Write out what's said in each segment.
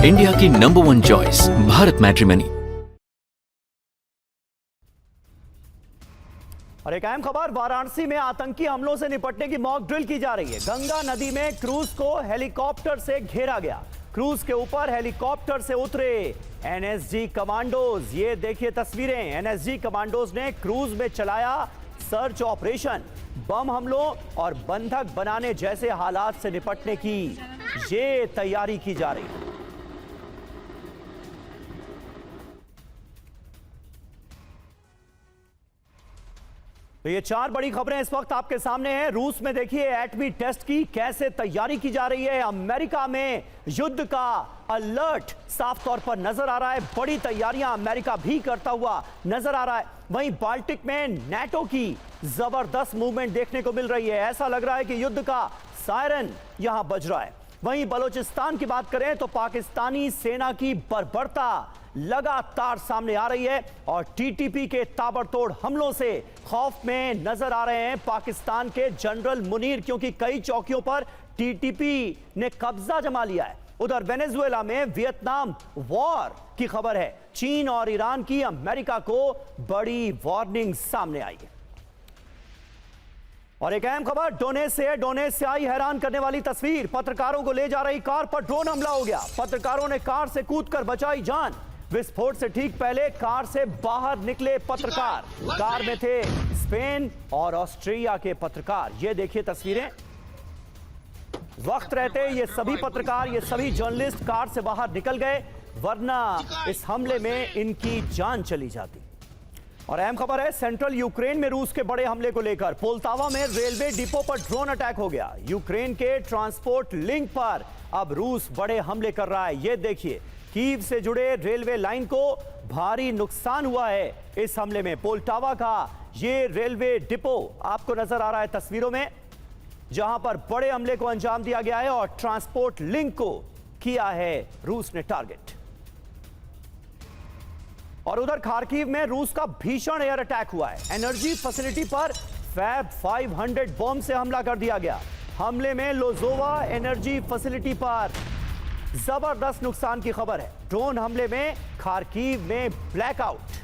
India की number 1 choice Bharat matrimony. और एक अहम खबर, वाराणसी में आतंकी हमलों से निपटने की मॉक ड्रिल की जा रही है। गंगा नदी में क्रूज को हेलीकॉप्टर से घेरा गया। क्रूज के ऊपर हेलीकॉप्टर से उतरे एनएसजी कमांडोज। ये देखिए तस्वीरें, एनएसजी कमांडोज ने क्रूज में चलाया सर्च ऑपरेशन। बम हमलों और बंधक बनाने जैसे हालात से निपटने की ये तैयारी की जा रही है। तो ये 4 बड़ी खबरें इस वक्त आपके सामने हैं। रूस में देखिए एटमी टेस्ट की कैसे तैयारी की जा रही है। अमेरिका में युद्ध का अलर्ट साफ तौर पर नजर आ रहा है। बड़ी तैयारियां अमेरिका भी करता हुआ नजर आ रहा है। वहीं बाल्टिक में नेटो की जबरदस्त मूवमेंट देखने को मिल रही है। ऐसा लग रहा है कि युद्ध का सायरन यहां बज रहा है। वहीं बलूचिस्तान की बात करें तो पाकिस्तानी सेना की बर्बरता लगातार सामने आ रही है और टीटीपी के ताबड़तोड़ हमलों से खौफ में नजर आ रहे हैं पाकिस्तान के जनरल मुनीर, क्योंकि कई चौकियों पर टीटीपी ने कब्जा जमा लिया है। उधर वेनेजुएला में वियतनाम वॉर की खबर है। चीन और ईरान की अमेरिका को बड़ी वार्निंग सामने आई है। और एक अहम खबर डोनेस से आई हैरान करने वाली तस्वीर। पत्रकारों को ले जा रही कार पर ड्रोन हमला हो गया। पत्रकारों ने कार से कूदकर बचाई जान। विस्फोट से ठीक पहले कार से बाहर निकले पत्रकार। कार में थे स्पेन और ऑस्ट्रेलिया के पत्रकार। ये देखिए तस्वीरें। वक्त रहते ये सभी पत्रकार, ये सभी जर्नलिस्ट कार से बाहर निकल गए, वरना इस हमले में इनकी जान चली जाती। और अहम खबर है सेंट्रल यूक्रेन में रूस के बड़े हमले को लेकर। पोल्तावा में रेलवे डिपो पर ड्रोन अटैक हो गया। यूक्रेन के ट्रांसपोर्ट लिंक पर अब रूस बड़े हमले कर रहा है। ये देखिए कीव से जुड़े रेलवे लाइन को भारी नुकसान हुआ है इस हमले में। पोल्टावा का ये रेलवे डिपो आपको नजर आ रहा है तस्वीरों में, जहां पर बड़े हमले को अंजाम दिया गया है और ट्रांसपोर्ट लिंक को किया है रूस ने टारगेट। और उधर खार्किव में रूस का भीषण एयर अटैक हुआ है। एनर्जी फैसिलिटी पर फैब 500 बॉम्ब से हमला कर दिया गया। हमले में लोजोवा एनर्जी फैसिलिटी पर जबरदस्त नुकसान की खबर है। ड्रोन हमले में खार्किव में ब्लैकआउट।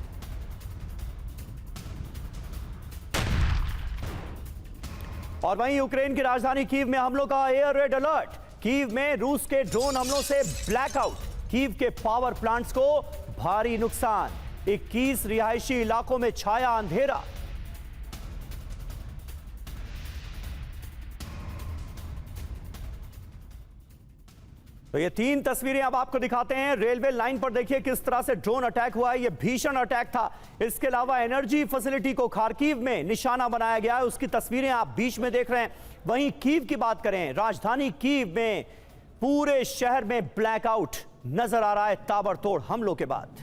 और वहीं यूक्रेन की राजधानी कीव में हमलों का एयर रेड अलर्ट। कीव में रूस के ड्रोन हमलों से ब्लैकआउट। कीव के पावर प्लांट्स को भारी नुकसान। 21 रिहायशी इलाकों में छाया अंधेरा। तो ये 3 तस्वीरें अब आपको दिखाते हैं। रेलवे लाइन पर देखिए किस तरह से ड्रोन अटैक हुआ है। ये भीषण अटैक था। इसके अलावा एनर्जी फैसिलिटी को खार्किव में निशाना बनाया गया है, उसकी तस्वीरें आप बीच में देख रहे हैं। वहीं कीव की बात करें, राजधानी कीव में पूरे शहर में ब्लैकआउट नजर आ रहा है ताबड़तोड़ हमलों के बाद।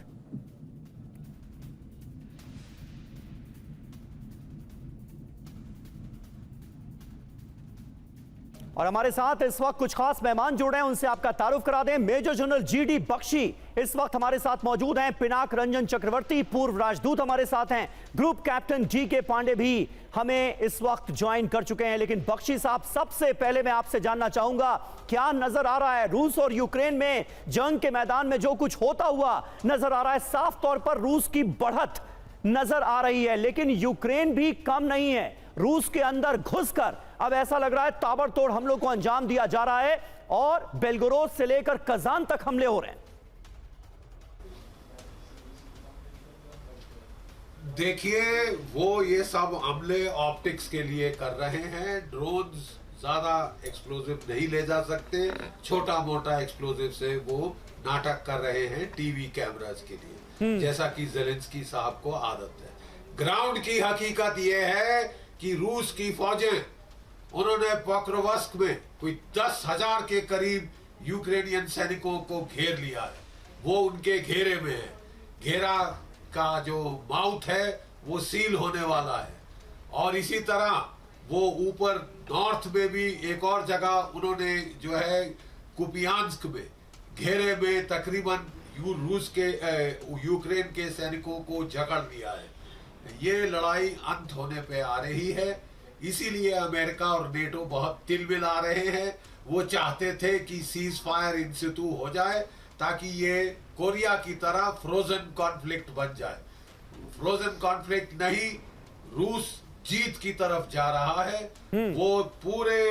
और हमारे साथ इस वक्त कुछ खास मेहमान जुड़ रहे हैं, उनसे आपका तारुफ करा दें। मेजर जनरल जीडी बख्शी इस वक्त हमारे साथ मौजूद हैं। पिनाक रंजन चक्रवर्ती पूर्व राजदूत हमारे साथ हैं। ग्रुप कैप्टन जी के पांडे भी हमें इस वक्त ज्वाइन कर चुके हैं। लेकिन बख्शी साहब, सबसे पहले मैं आपसे जानना चाहूंगा, क्या नजर आ रहा है रूस और यूक्रेन में जंग के मैदान में जो कुछ होता हुआ नजर आ रहा है? साफ तौर पर रूस की बढ़त नजर आ रही है, लेकिन यूक्रेन भी कम नहीं है। रूस के अंदर घुसकर अब ऐसा लग रहा है ताबड़तोड़ हमलों को अंजाम दिया जा रहा है और बेलगोरोद से लेकर कजान तक हमले हो रहे हैं। देखिए, वो ये सब हमले ऑप्टिक्स के लिए कर रहे हैं। ड्रोन्स ज्यादा एक्सप्लोजिव नहीं ले जा सकते, छोटा मोटा एक्सप्लोजिव से वो नाटक कर रहे हैं टीवी कैमरास के लिए, जैसा कि ज़ेलेंस्की साहब को आदत है। ग्राउंड की हकीकत यह है कि रूस की फौजें, उन्होंने पोक्रोवस्क में कोई 10,000 के करीब यूक्रेनियन सैनिकों को घेर लिया है। वो उनके घेरे में है। घेरा का जो माउथ है वो सील होने वाला है। और इसी तरह वो ऊपर नॉर्थ में भी एक और जगह उन्होंने जो है कुपियांस्क में घेरे में तकरीबन यूक्रेन के सैनिकों को जकड़ लिया है। ये लड़ाई अंत होने पे आ रही है। इसीलिए अमेरिका और नेटो बहुत तिलमिला रहे हैं। वो चाहते थे कि सीज फायर इन सितु हो जाए ताकि ये कोरिया की तरह फ्रोजन कॉन्फ्लिक्ट बन जाए। फ्रोजन कॉन्फ्लिक्ट नहीं, रूस जीत की तरफ जा रहा है। वो पूरे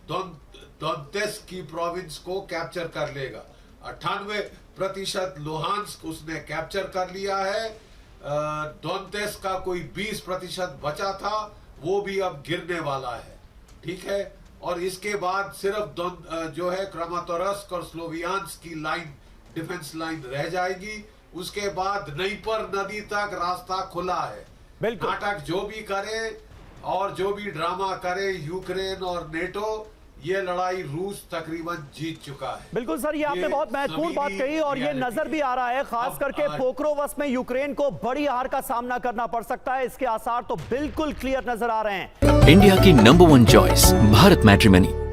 दोनेत्स्क की प्रोविंस को कैप्चर कर लेगा। 98% लुहांस्क उसने कैप्चर कर लिया है। दोनेत्स्क का कोई 20% बचा था, वो भी अब गिरने वाला है। ठीक है, और इसके बाद सिर्फ जो है क्रामाटोर्स्क और स्लोवियांस्क की लाइन, डिफेंस लाइन रह जाएगी। उसके बाद दनीपर नदी तक रास्ता खुला है। बिल्कुल। नाटक जो भी करे और जो भी ड्रामा करे यूक्रेन और नेटो, ये लड़ाई रूस तकरीबन जीत चुका है। बिल्कुल सर, ये आपने बहुत महत्वपूर्ण बात कही और ये नजर भी आ रहा है, खास करके पोक्रोवस में यूक्रेन को बड़ी हार का सामना करना पड़ सकता है। इसके आसार तो बिल्कुल क्लियर नजर आ रहे हैं। इंडिया की नंबर 1 चॉइस भारत मैट्रिमनी।